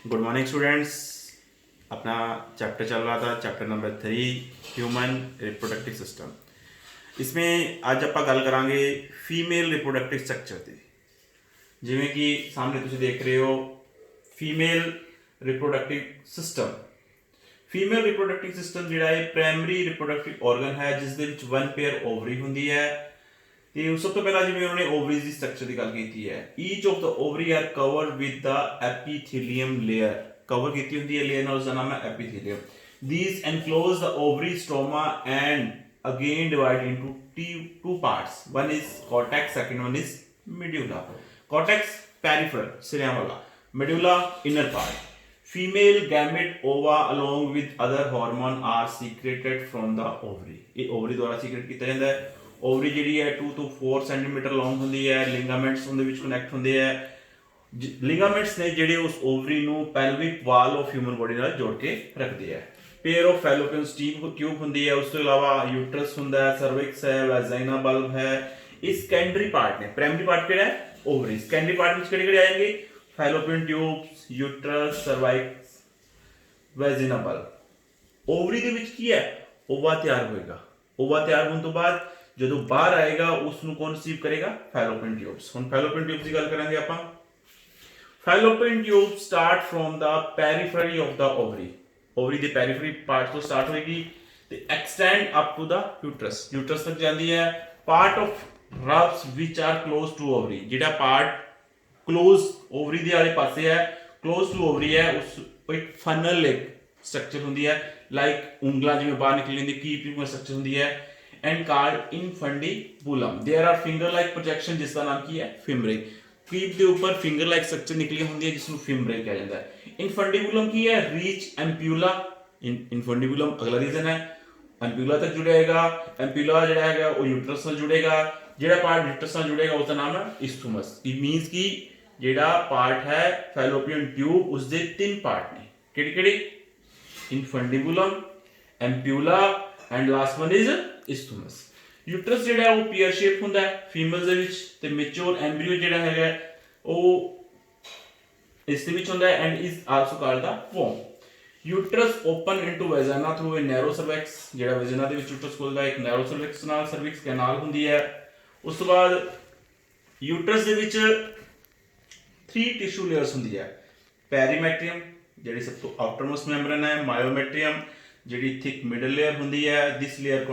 Good morning students. अपना chapter चल रहा था, chapter number 3 human reproductive system. इसमें ਅੱਜ ਆਪਾਂ ਗੱਲ ਕਰਾਂਗੇ ਫੀਮੇਲ ਰਿਪਰੋਡਕਟਿਵ ਸਟਰਕਚਰ ਦੀ। ਜਿਵੇਂ ਕਿ ਸਾਹਮਣੇ ਤੁਸੀਂ ਦੇਖ ਰਹੇ ਹੋ female reproductive system. Female reproductive system ਜਿਹੜਾ ਹੈ ਪ੍ਰਾਇਮਰੀ ਰਿਪਰੋਡਕਟਿਵ ਆਰਗਨ ਹੈ ਜਿਸ ਦੇ ਵਿੱਚ 1 ਪੇਅਰ ਓਵਰੀ ਹੁੰਦੀ ਹੈ। ਤੇ ਸਭ ਤੋਂ ਪਹਿਲਾਂ ਜਿਵੇਂ ਉਹਨਾਂ ਨੇ ਓਵਰੀਜ਼ ਦੀ ਸਟਰਕਚਰ ਦੀ ਗੱਲ ਕੀਤੀ ਹੈ, each of the ovary are covered with the epithelium layer. Cover ਕੀਤੀ ਹੁੰਦੀ ਹੈ ਲੇਅਰ ਨਾਲ, ਉਸ ਦਾ ਨਾਮ ਹੈ epithelium. These enclose the ovary stroma and again divided into two parts. One is cortex, second one is medulla. Cortex peripheral ਸਿਰਿਆਂ ਵਾਲਾ, medulla inner part. Female gamete ova along with other hormone are secreted from the ovary. ਇਹ ovary ਦੁਆਰਾ secret ਕੀਤਾ ਜਾਂਦਾ ਹੈ। ovary ਜਿਹੜੀ ਹੈ 2 ਤੋਂ 4 centimetre ਲੌਂਗ ਹੁੰਦੀ ਹੈ। ਲਿਗਾਮੈਂਟਸ ਉਹਦੇ ਵਿੱਚ ਕਨੈਕਟ ਹੁੰਦੇ ਹੈ। ਲਿਗਾਮੈਂਟਸ ਨੇ ਜਿਹੜੇ ਉਸ ovary ਨੂੰ pelvic wall of human body ਨਾਲ ਜੋੜ ਕੇ ਰੱਖਦੇ ਹੈ। पेयर ऑफ फैलोपियन ट्यूब ਹੁੰਦੀ ਹੈ। ਉਸ ਤੋਂ ਇਲਾਵਾ ਯੂਟਰਸ ਹੁੰਦਾ ਹੈ, ਸਰਵਿਕਸ ਹੈ, ਵੈਜਾਈਨਾ ਬਲਬ ਹੈ। ਇਹ ਸੈਕੰਡਰੀ ਪਾਰਟ ਨੇ। ਪ੍ਰਾਇਮਰੀ ਪਾਰਟ ਕਿਹੜਾ ਹੈ? ਓਵਰੀ। ਸੈਕੰਡਰੀ ਪਾਰਟ ਵਿੱਚ ਕਿਹੜੇ ਕਿਹੜੇ ਆएंगे? ਫੈਲੋਪੀਅਨ ਟਿਊਬਸ, ਯੂਟਰਸ, ਸਰਵਾਈਕਸ, ਵੈਜਾਈਨਾ ਬਲਬ। ਓਵਰੀ ਦੇ ਵਿੱਚ ਕੀ ਹੈ? ਓਵਾ ਤਿਆਰ ਹੋਏਗਾ। ਓਵਾ ਤਿਆਰ ਹੋਣ ਤੋਂ ਬਾਅਦ ਜਦੋਂ ਬਾਹਰ ਆਏਗਾ ਉਸ ਨੂੰ ਕੌਣ ਰਿਸੀਵ ਕਰੇਗਾ? Fallopian tubes. ਹੁਣ ਫੈਲੋਪੀਅਨ ਟਿਊਬਸ ਦੀ ਗੱਲ ਕਰਾਂਗੇ ਆਪਾਂ। Fallopian tube start from the periphery of the ovary. Ovary के पेरीफेरी पार्ट तो स्टार्ट होगी तो extend up to the uterus. Uterus तक जाती है। Part of rubs which are close to ovary, जिहड़ा पार्ट क्लोज ओवरी दे वाले पासे है, क्लोज टू ओवरी है, उस एक फनल एक स्ट्रक्चर होंदी है, लाइक ਉਂਗਲਾਂ जिवें बाहर निकली होंदी, कीपिंग स्ट्रक्चर होंदी है and called infundibulum. There are finger like projection जिसका नाम की है? फिमरे। कीप के ऊपर फिंगर लाइक स्ट्रक्चर निकली होंदी है जिसको फिमरे कहा जाता है। इनफंडिबुलम की है? Reach ampulla. इनफंडिबुलम अगला रीजन है, एम्प्यूला तक जुड़ेगा। एम्प्यूला जिहड़ा है वो यूट्रस नाल जुड़ेगा। जिहड़ा पार्ट यूट्रस नाल जुड़ेगा उसका नाम है इस्थुमस। इट मींस कि जिहड़ा पार्ट है फैलोपियन ट्यूब उसके 3 पार्ट ने। किहड़े? Infundibulum, ampulla and last one is isthmus. Uterus जिहड़ा है वो पेयर शेप हुंदा है फीमेल्स दे विच, ते मैच्योर एम्ब्रियो जिहड़ा है वो इस दे विच हुंदा है and is also called the वोम। Uterus open into वेजाना through a narrow cervix. जिहड़ा वेजाना दे विच यूट्रस खुलदा है एक नैरो सर्विक्स नाल, सर्विक्स कैनाल हुंदी है। उस तो बाद यूट्रस दे विच 3 टिश्यू लेयर्स हुंदी है। पेरीमेट्रियम जिहड़ी सब तो आउटरमोस्ट मेम्ब्रेन है, मायोमेट्रियम जिहड़ी थिक मिडल लेयर हुंदी है। This layer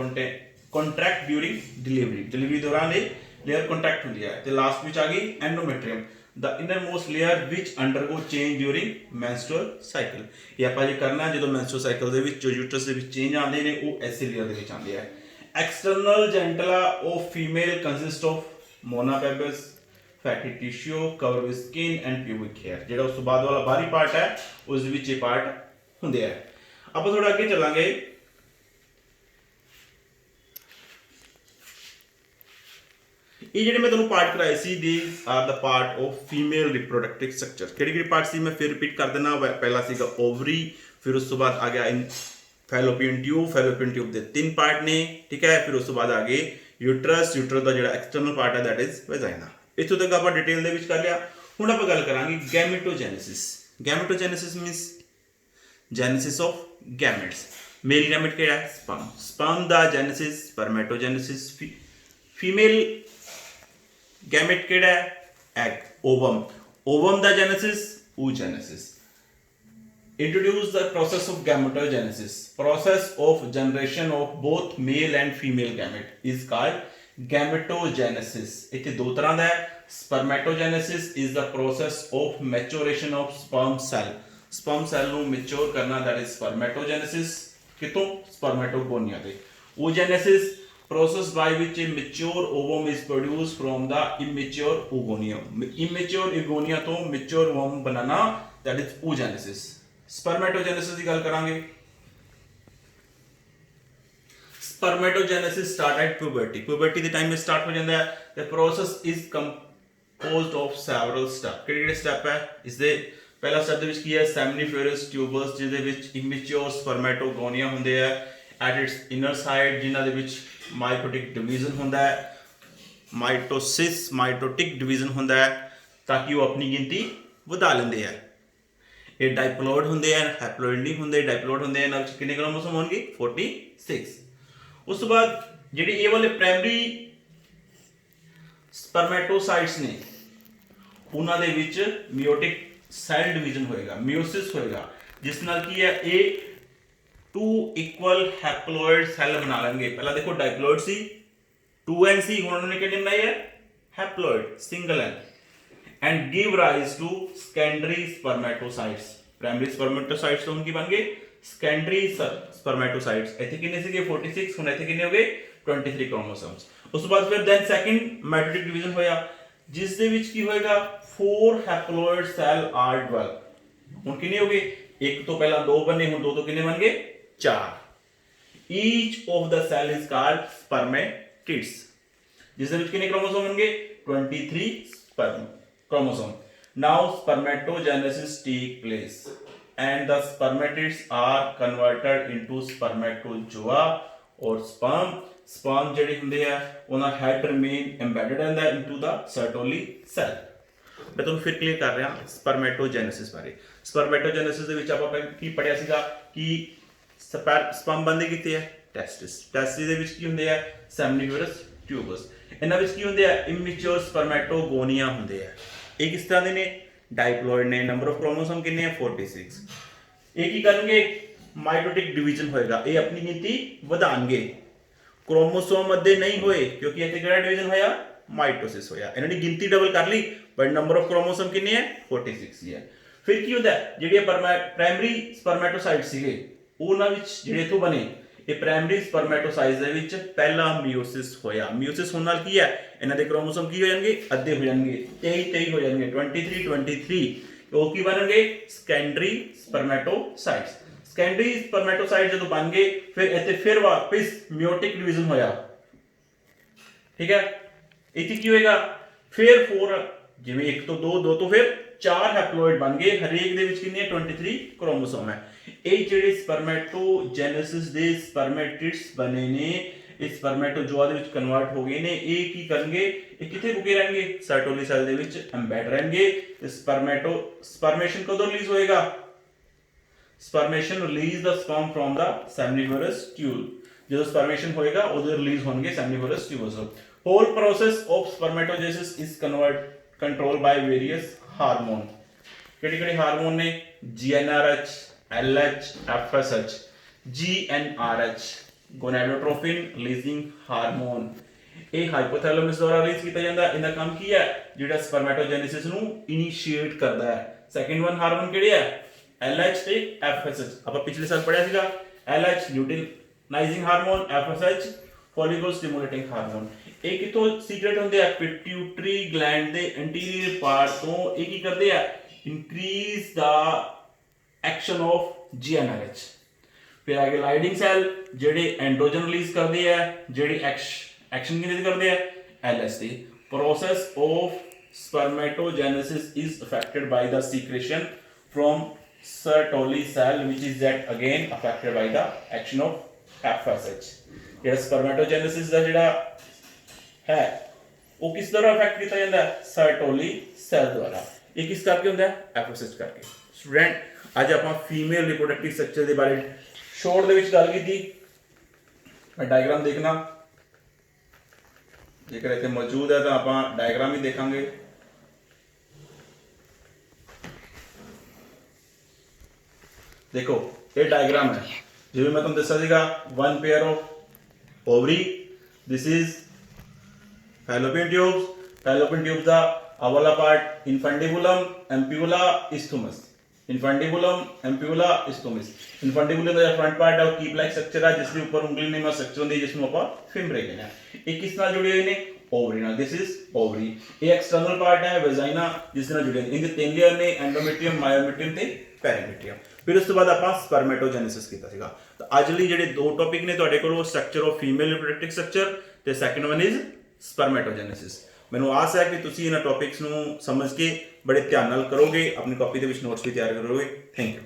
contract during delivery, delivery दौरान ये लेयर कॉन्ट्रैक्ट होती है। तो लास्ट में आ गई endometrium, the inner most layer which undergo change during menstrual cycle. ये आप जी करना जो मैंस्ट्रुअल साइकिल दे विच जो यूट्रस दे विच चेंज आते हैं वो ऐसे लेयर दे विच आते हैं। External genitalia of female consist of mons pubis fatty tissue cover with skin and pubic hair. जो उस बाद वाला बाहरी पार्ट है उस विच ये पार्ट होंगे है। आप थोड़ा अगे चलांगे। ये ਜਿਹੜੇ मैं ਤੁਹਾਨੂੰ ਪਾर्ट कराए सी these are the part of female reproductive structure। ਕਿਹੜੇ ਪਾर्ट ਸੀ मैं फिर रिपीट कर देना। पहला ਸੀਗਾ ओवरी, फिर उस तो बाद आ गया इन फैलोपियन ट्यूब। फैलोपियन ट्यूब ਦੇ 3 ਪਾर्ट ਨੇ, ठीक है। फिर उस तो बाद आ गए यूट्रस। यूट्रस ਦਾ ਜਿਹੜਾ एक्सटर्नल पार्ट है दैट इज वेजाइना। ਇੱਥੋਂ ਤੱਕ ਆਪਾਂ ਡਿਟੇਲ ਦੇ ਵਿੱਚ ਕਰ ਲਿਆ। ਹੁਣ ਆਪਾਂ ਗੱਲ ਕਰਾਂਗੇ gametogenesis. Gametogenesis means genesis of gametes. Male gamete ਕਿਹੜਾ ਹੈ? स्पर्म। स्पर्म ਦਾ जेनेसिस स्पर्मेटोजेनेसिस। फीमेल गैमेट केड़ा है? Egg, ovum. ओवम दा genesis oogenesis। Introduce the process of gametogenesis। Process of generation of both male and female gamete is called gametogenesis। इत्थे दो तरह दा है। Spermatogenesis is the process of maturation of sperm cell। sperm cell ਨੂੰ mature करना that is spermatogenesis। कितों? spermatogonia ते। oogenesis process by which a mature ovum is produced from the immature oogonia। immature oogonia तो mature ovum banana that is oogenesis। spermatogenesis की गल करांगे। spermatogenesis start at puberty। puberty the time में start हो जाता है। the process is composed of several steps। किहड़े step है इसदे? पहला step ਦੇ ਵਿੱਚ ਕੀ ਹੈ? seminiferous tubers ਜਿਹਦੇ ਵਿੱਚ immature spermatogonia ਹੁੰਦੇ ਆ at its inner side, ਜਿਨ੍ਹਾਂ ਦੇ ਵਿੱਚ ਮਾਈਟੋਟਿਕ डिवीजन ਹੁੰਦਾ ਹੈ। ਮਾਈਟੋਸਿਸ ਮਾਈਟੋਟਿਕ डिवीजन ਹੁੰਦਾ ਹੈ ਤਾਂ ਕਿ ਉਹ ਆਪਣੀ ਗਿਣਤੀ ਵਧਾ ਲੈਂਦੇ ਆ। ਇਹ ਡਾਈਪਲੋਇਡ ਹੁੰਦੇ ਆ, ਹੈਪਲੋਇਡ ਨਹੀਂ ਹੁੰਦੇ। ਡਾਈਪਲੋਇਡ ਹੁੰਦੇ ਆ, ਇਹਨਾਂ ਵਿੱਚ ਕਿੰਨੇ ਕ੍ਰੋਮੋਸੋਮ ਹੋਣਗੇ 46। ਉਸ ਤੋਂ ਬਾਅਦ ਜਿਹੜੇ ਇਹ ਵਾਲੇ ਪ੍ਰਾਇਮਰੀ ਸਪਰਮੈਟੋਸਾਈਟਸ ਨੇ ਉਹਨਾਂ ਦੇ ਵਿੱਚ ਮਿਓਟਿਕ ਸੈਲ ਡਿਵੀਜ਼ਨ ਹੋਏਗਾ, ਮਿਓਸਿਸ ਹੋਏਗਾ, ਜਿਸ ਨਾਲ ਕੀ ਹੈ ਇਹ 2 ਇਕੁਅਲ ਹੈਪਲੋਇਡ ਸੈੱਲ ਬਣਾ ਲੈਣਗੇ। ਪਹਿਲਾਂ ਦੇਖੋ ਡਾਈਪਲੋਇਡ ਸੀ 2n ਸੀ, ਹੁਣ ਉਹਨਾਂ ਨੇ ਕਿੰਨੇ ਬਣਾਏ ਹੈ haploid single n and give rise to secondary spermatocytes। Primary spermatocytes तो उनकी बन गए secondary spermatocytes। ਇੱਥੇ ਕਿੰਨੇ ਸੀਗੇ 46, ਹੁਣ ਇੱਥੇ ਕਿੰਨੇ ਹੋ ਗਏ 23 chromosomes। ਉਸ ਤੋਂ ਬਾਅਦ ਫਿਰ then second mitotic division ਹੋਇਆ, ਜਿਸ ਦੇ ਵਿੱਚ ਕੀ ਹੋਏਗਾ 4 haploid cell are developed। ਹੁਣ ਕਿੰਨੇ ਹੋ ਗਏ, ਇੱਕ ਤੋਂ ਪਹਿਲਾਂ 2 ਬਣੇ, ਹੁਣ 2 ਤੋਂ ਕਿੰਨੇ ਬਣ ਗਏ 4। each of the cell is called spermatids, ਜਿਸ ਦੇ ਵਿੱਚ ਕਿੰਨੇ chromosome ਹੋਣਗੇ 23 sperm chromosome। Now spermatogenesis take place and the spermatids are converted into spermatozoa or sperm। sperm ਜਿਹੜੇ ਹੁੰਦੇ ਆ ਉਹਨਾਂ head remain embedded into the Sertoli cell। ਮੈਂ ਤੁਹਾਨੂੰ ਫਿਰ ਕਲੀਅਰ ਕਰ ਰਿਹਾ spermatogenesis ਬਾਰੇ। spermatogenesis ਦੇ ਵਿੱਚ ਆਪਾਂ ਕੀ ਪੜਿਆ ਸੀਗਾ ਕਿ sperm ਬੰਦੇ ਕਿੱਥੇ ਹੈ testis। testis ਦੇ ਵਿੱਚ ਕੀ ਹੁੰਦੇ ਆ seminiferous tubules। ਇਹਨਾਂ ਵਿੱਚ ਕੀ ਹੁੰਦੇ ਆ immature spermatogonia ਹੁੰਦੇ ਆ। ਇਹ ਕਿਸ ਤਰ੍ਹਾਂ ਦੇ ਨੇ ਡਾਈਪਲੋਇਡ ਨੇ। ਨੰਬਰ ਆਫ ਕ੍ਰੋਮੋਸੋਮ ਕਿੰਨੇ ਆ 46। ਇਹ ਕੀ ਕਰਨਗੇ ਮਾਈਟੋਟਿਕ ਡਿਵੀਜ਼ਨ ਹੋਏਗਾ, ਇਹ ਆਪਣੀ ਗਿਣਤੀ ਵਧਾਣਗੇ। ਕ੍ਰੋਮੋਸੋਮ ਅੱਧੇ ਨਹੀਂ ਹੋਏ ਕਿਉਂਕਿ ਇੱਥੇ ਕਿਹੜਾ ਡਿਵੀਜ਼ਨ ਹੋਇਆ ਮਾਈਟੋਸਿਸ ਹੋਇਆ। ਇਹਨਾਂ ਦੀ ਗਿਣਤੀ ਡਬਲ ਕਰ ਲਈ ਬਟ ਨੰਬਰ ਆਫ ਕ੍ਰੋਮੋਸੋਮ ਕਿੰਨੇ ਹੈ 46 ਹੀ ਹੈ। ਫਿਰ ਕੀ ਹੁੰਦਾ ਜਿਹੜੇ ਪ੍ਰਾਇਮਰੀ ਸਪਰਮੈਟੋਸਾਈਟ ਸੀਗੇ ਉਹਨਾਂ ਵਿੱਚ ਜਿਹੜੇ ਇਥੋਂ ਬਣੇ ਇਹ ਪ੍ਰਾਇਮਰੀ ਸਪਰਮੈਟੋਸਾਈਟਸ ਦੇ ਵਿੱਚ ਪਹਿਲਾ ਮਿਓਸਿਸ ਹੋਇਆ। ਮਿਓਸਿਸ ਹੋਣ ਨਾਲ ਕੀ ਹੈ ਇਹਨਾਂ ਦੇ ਕ੍ਰੋਮੋਸੋਮ ਕੀ ਹੋ ਜਾਣਗੇ ਅੱਧੇ ਹੋ ਜਾਣਗੇ, 23 ਹੋ ਜਾਣਗੇ 23 ਉਹ ਕੀ ਬਣਨਗੇ ਸੈਕੰਡਰੀ ਸਪਰਮੈਟੋਸਾਈਟਸ। ਸੈਕੰਡਰੀ ਸਪਰਮੈਟੋਸਾਈਟ ਜਦੋਂ ਬਣ ਗਏ ਫਿਰ ਇੱਥੇ ਫਿਰ ਵਾਪਸ ਮਿਓਟਿਕ ਡਿਵੀਜ਼ਨ ਹੋਇਆ, ਠੀਕ ਹੈ। ਇੱਥੇ ਕੀ ਹੋਏਗਾ ਫਿਰ 4 ਜਿਵੇਂ 1 ਤੋਂ 2 2 ਤੋਂ ਫਿਰ 4 ਹੈਪਲੋਇਡ ਬਣ ਗਏ, ਹਰੇਕ ਦੇ ਵਿੱਚ ਕਿੰਨੇ 23 ਕ੍ਰੋਮੋਸੋਮ ਹੈ। ਇਹ ਜਿਹੜੇ ਸਪਰਮੈਟੋਜੈਨੇਸਿਸ ਦੇ ਸਪਰਮੈਟਿਡਸ ਬਣੇ ਨੇ ਇਹ ਸਪਰਮੈਟੋਜ਼ੋਆ ਦੇ ਵਿੱਚ ਕਨਵਰਟ ਹੋ ਗਏ ਨੇ। ਇਹ ਕੀ ਕਰਨਗੇ ਇਹ ਕਿੱਥੇ ਰੁਕੇ ਰਹਿਣਗੇ ਸਰਟੋਲੀ ਸੈਲ ਦੇ ਵਿੱਚ ਐਮਬੈਡ ਰਹਿਣਗੇ। ਤੇ ਸਪਰਮੇਸ਼ਨ ਕਦੋਂ ਰਿਲੀਜ਼ ਹੋਏਗਾ spermiation release the sperm from the seminiferous tube. ਜਦੋਂ ਸਪਰਮੇਸ਼ਨ ਹੋਏਗਾ ਉਦੋਂ ਰਿਲੀਜ਼ ਹੋਣਗੇ seminiferous tubes. Whole process of spermatogenesis is control by various hormone. ਕਿਹੜੇ ਹਾਰਮੋਨ ਨੇ GnRH LH FSH। GnRH gonadotropin releasing hormone, ਇਹ ਹਾਈਪੋਥੈਲੈਮਸ ਦੁਆਰਾ release ਕੀਤਾ ਜਾਂਦਾ। ਇਹਦਾ ਕੰਮ ਕੀ ਹੈ ਜਿਹੜਾ ਸਪਰਮੈਟੋਜੈਨੇਸਿਸ ਨੂੰ ਇਨੀਸ਼ੀਏਟ ਕਰਦਾ ਹੈ। ਸੈਕੰਡ ਵਨ ਹਾਰਮੋਨ ਕਿਹੜੇ ਹੈ LH ਤੇ FSH। ਆਪਾਂ ਪਿਛਲੇ ਸਾਲ ਪੜਿਆ ਸੀਗਾ LH ਲੂਟੀਨਾਈਜ਼ਿੰਗ ਹਾਰਮੋਨ, FSH ਫੋਲੀਕਲ ਸਟਿਮੂਲੇਟਿੰਗ ਹਾਰਮੋਨ। ਇਹ ਕਿੱਥੋਂ ਸੀਕ੍ਰੇਟ ਹੁੰਦੇ ਆ ਪਿਟਿਊਟਰੀ ਗਲੈਂਡ ਦੇ ਐਂਟੀਰੀਅਰ ਪਾਰਟ ਤੋਂ। ਇਹ ਕੀ ਕਰਦੇ ਆ increase the action of GnRH। ਫਿਰ ਆਗੇ ਲਾਈਡਿੰਗ ਸੈਲ ਜਿਹੜੇ ਐਂਡਰੋਜਨ ਰਿਲੀਜ਼ ਕਰਦੇ ਆ, ਜਿਹੜੇ ਐਕਸ਼ਨ ਕਿਹਦੇ ਕਰਦੇ ਆ LH ਦੇ। Process of spermatogenesis is affected by the secretion from Sertoli cell which is that again affected by the action of FSH। ਜਿਹੜਾ spermatogenesis ਦਾ ਜਿਹੜਾ ਹੈ ਉਹ ਕਿਸ ਤਰ੍ਹਾਂ ਅਫੈਕਟ ਕੀਤਾ ਜਾਂਦਾ ਹੈ Sertoli cell ਦੁਆਰਾ। ਇਹ ਕਿਸ ਕਰਕੇ ਹੁੰਦਾ ਹੈ FSH ਕਰਕੇ। ਸਟੂਡੈਂਟ ਅੱਜ ਆਪਾਂ ਫੀਮੇਲ ਰਿਪਰੋਡਕਟਿਵ ਸਟਰਕਚਰ ਦੇ ਬਾਰੇ ਸ਼ੋਰਟ ਦੇ ਵਿੱਚ ਗੱਲ ਕੀਤੀ। ਡਾਇਗਰਾਮ ਦੇਖਣਾ ਜੇਕਰ ਇੱਥੇ ਮੌਜੂਦ ਹੈ ਤਾਂ ਆਪਾਂ ਡਾਇਗਰਾਮ ਹੀ ਦੇਖਾਂਗੇ। ਦੇਖੋ ਇਹ ਡਾਇਗਰਾਮ ਹੈ ਜਿਵੇਂ ਮੈਂ ਤੁਹਾਨੂੰ ਦੱਸਿਆ ਸੀਗਾ one pair of ovary, this is fallopian tubes ਦਾ ਅਵਲਾ part infundibulum, ampulla, isthmus। infundibulum, ampulla, isthmus। infundibulum ਦਾ ਫਰੰਟ ਪਾਰਟ ਹੈ ਉਹ ਕੀਪ ਲਾਈਕ ਸਟਰਕਚਰ ਹੈ ਜਿਸ ਦੇ ਉੱਪਰ ਉਂਗਲੀ ਨੇਮਾ ਸਟਰਕਚਰ ਹੁੰਦੀ ਜਿਸ ਨੂੰ ਆਪਾਂ ਫਿਮਰੇ ਕਹਿੰਦੇ ਹਾਂ। ਇਹ ਕਿਸ ਨਾਲ ਜੁੜੇ ਹੋਏ ਨੇ ovary ਨਾਲ। this is ovary। ਇਹ ਐਕਸਟਰਨਲ ਪਾਰਟ ਹੈ ਵੈਜਾਈਨਾ ਜਿਸ ਨਾਲ ਜੁੜੇ ਨੇ। ਇਹਦੇ 3 ਲੇਅਰ ਨੇ ਐਂਡੋਮੈਟਰੀਅਮ, ਮਾਇਓਮੈਟਰੀਅਮ ਤੇ ਪੈਰੀਮੈਟਰੀਅਮ। ਫਿਰ ਉਸ ਤੋਂ ਬਾਅਦ ਆਪਾਂ ਸਪਰਮੈਟੋਜੈਨੇਸਿਸ ਕੀਤਾ ਸੀਗਾ। ਤਾਂ ਅੱਜ ਲਈ ਜਿਹੜੇ 2 ਟੌਪਿਕ ਨੇ ਤੁਹਾਡੇ ਕੋਲ structure of female reproductive structure ਤੇ ਸੈਕੰਡ ਵਨ ਇਜ਼ ਸਪਰਮੈਟੋਜੈਨੇਸਿਸ। ਮੈਨੂੰ ਆਸ ਹੈ ਕਿ ਤੁਸੀਂ ਇਹਨਾਂ ਟੌਪਿਕਸ ਨੂੰ ਸਮਝ ਕੇ ਬੜੇ ਧਿਆਨ ਨਾਲ ਕਰੋਗੇ, ਆਪਣੀ ਕਾਪੀ ਦੇ ਵਿੱਚ ਨੋਟਸ ਵੀ ਤਿਆਰ ਕਰੋਗੇ। Thank you.